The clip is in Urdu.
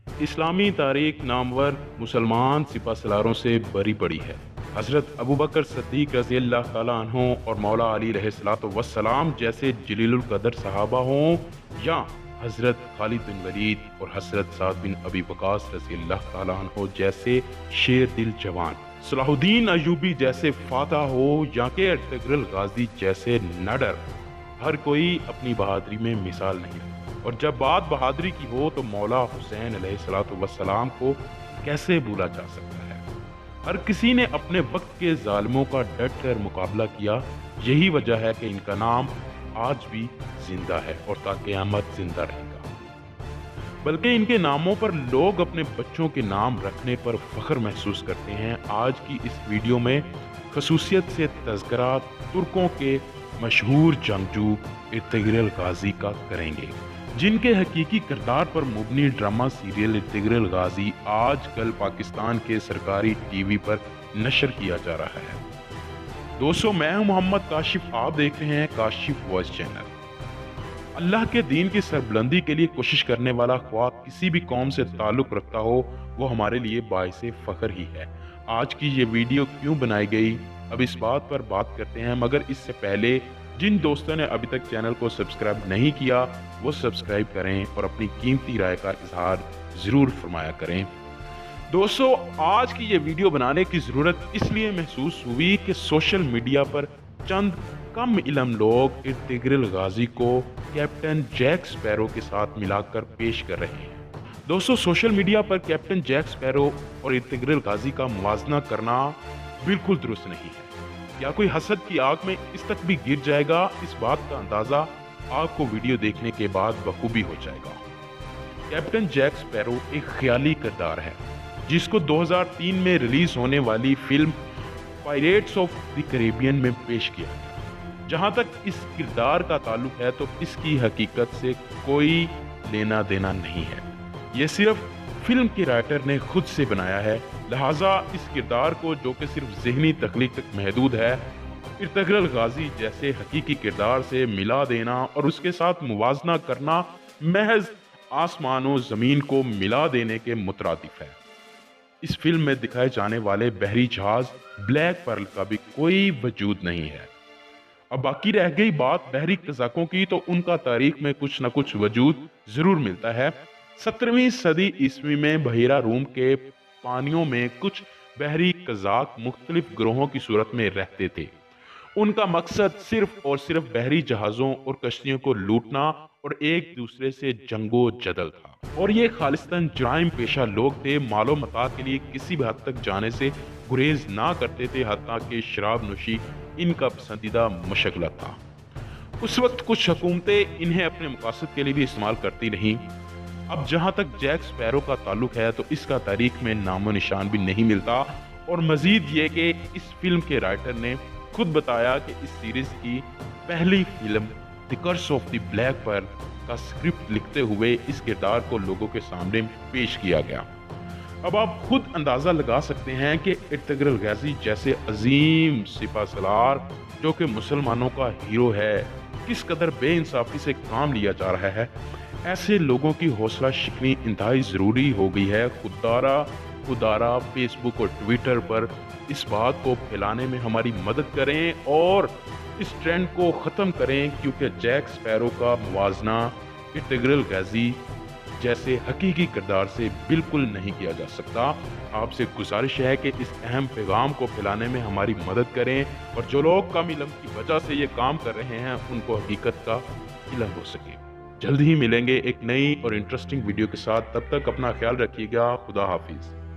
اسلامی تاریخ نامور مسلمان سپہ سالاروں سے بری پڑی ہے۔ حضرت ابوبکر صدیق رضی اللہ تعالیٰ عنہ اور مولا علی علیہ الصلوۃ والسلام جیسے جلیل القدر صحابہ ہوں، یا حضرت خالد بن ولید اور حضرت سعد بن ابی وقاص رضی اللہ تعالیٰ عنہ جیسے شیر دل جوان، صلاح الدین ایوبی جیسے فاتح ہو، یا کہ ارطغرل غازی جیسے نڈر، ہر کوئی اپنی بہادری میں مثال نہیں۔ اور جب بات بہادری کی ہو تو مولا حسین علیہ الصلوۃ والسلام کو کیسے بھولا جا سکتا ہے؟ ہر کسی نے اپنے وقت کے ظالموں کا ڈٹ کر مقابلہ کیا، یہی وجہ ہے کہ ان کا نام آج بھی زندہ ہے اور تا قیامت زندہ رہے گا۔ بلکہ ان کے ناموں پر لوگ اپنے بچوں کے نام رکھنے پر فخر محسوس کرتے ہیں۔ آج کی اس ویڈیو میں خصوصیت سے تذکرہ ترکوں کے مشہور جنگجو ارطغرل غازی کا کریں گے، جن کے حقیقی کردار پر مبنی ڈرامہ سیریل ارطغرل غازی آج کل پاکستان کے سرکاری ٹی وی پر نشر کیا جا رہا ہے۔ دوستو، میں ہوں محمد کاشف، آپ دیکھ رہے ہیں کاشف وائس چینل۔ اللہ کے دین کی سربلندی کے لیے کوشش کرنے والا خواہ کسی بھی قوم سے تعلق رکھتا ہو، وہ ہمارے لیے باعث فخر ہی ہے۔ آج کی یہ ویڈیو کیوں بنائی گئی، اب اس بات پر بات کرتے ہیں، مگر اس سے پہلے جن دوستوں نے ابھی تک چینل کو سبسکرائب نہیں کیا وہ سبسکرائب کریں اور اپنی قیمتی رائے کا اظہار ضرور فرمایا کریں۔ دوستو، آج کی یہ ویڈیو بنانے کی ضرورت اس لیے محسوس ہوئی کہ سوشل میڈیا پر چند کم علم لوگ ارطغرل غازی کو کیپٹن جیک سپیرو کے ساتھ ملا کر پیش کر رہے ہیں۔ دوستو، سوشل میڈیا پر کیپٹن جیک سپیرو اور ارطغرل غازی کا موازنہ کرنا بالکل درست نہیں ہے۔ یا کوئی حسد کی آگ میں اس تک بھی گر جائے گا، اس بات کا اندازہ آپ کو ویڈیو دیکھنے کے بعد بخوبی ہو جائے گا۔ کیپٹن جیک سپیرو ایک خیالی کردار ہے جس کو 2003 میں ریلیز ہونے والی film pyrites of the Caribbean میں پیش کیا گیا۔ جہاں تک اس کردار کا تعلق ہے تو اس کی حقیقت سے کوئی لینا دینا نہیں ہے، یہ صرف فلم کے رائٹر نے خود سے بنایا ہے، لہٰذا اس کردار کو، جو کہ صرف ذہنی تخلیق تک محدود ہے، ارطغرل غازی جیسے حقیقی کردار سے ملا دینا اور اس کے ساتھ موازنہ کرنا محض آسمان و زمین کو ملا دینے کے مترادف ہے۔ اس فلم میں دکھائے جانے والے بحری جہاز بلیک پرل کا بھی کوئی وجود نہیں ہے۔ اب باقی رہ گئی بات بحری قزاقوں کی، تو ان کا تاریخ میں کچھ نہ کچھ وجود ضرور ملتا ہے۔ 17ویں صدی عیسوی میں بحیرہ روم کے پانیوں میں کچھ بحری قزاق مختلف گروہوں کی صورت میں رہتے تھے۔ ان کا مقصد صرف اور صرف بحری جہازوں اور کشتیوں کو لوٹنا اور ایک دوسرے سے جنگ و جدل تھا، اور یہ خالصتاً جرائم پیشہ لوگ تھے، مال و متاع کے لیے کسی بھی حد تک جانے سے گریز نہ کرتے تھے، حتیٰ کہ شراب نوشی ان کا پسندیدہ مشغلہ تھا۔ اس وقت کچھ حکومتیں انہیں اپنے مقاصد کے لیے بھی استعمال کرتی رہیں۔ اب جہاں تک جیک سپیرو کا تعلق ہے تو اس کا تاریخ میں نام و نشان بھی نہیں ملتا، اور مزید یہ کہ اس فلم کے رائٹر نے خود بتایا کہ اس سیریز کی پہلی film The Curse of the Black Pearl کا اسکرپٹ لکھتے ہوئے اس کردار کو لوگوں کے سامنے پیش کیا گیا۔ اب آپ خود اندازہ لگا سکتے ہیں کہ ارطغرل غازی جیسے عظیم سپہ سالار، جو کہ مسلمانوں کا ہیرو ہے، کس قدر بے انصافی سے کام لیا جا رہا ہے۔ ایسے لوگوں کی حوصلہ شکنی انتہائی ضروری ہو گئی ہے۔ خدارا فیس بک اور ٹویٹر پر اس بات کو پھیلانے میں ہماری مدد کریں اور اس ٹرینڈ کو ختم کریں، کیونکہ جیک سپیرو کا موازنہ ارطغرل غازی جیسے حقیقی کردار سے بالکل نہیں کیا جا سکتا۔ آپ سے گزارش ہے کہ اس اہم پیغام کو پھیلانے میں ہماری مدد کریں، اور جو لوگ کم علم کی وجہ سے یہ کام کر رہے ہیں ان کو حقیقت کا علم ہو سکے۔ جلد ہی ملیں گے ایک نئی اور انٹرسٹنگ ویڈیو کے ساتھ، تب تک اپنا خیال رکھیے گا۔ خدا حافظ۔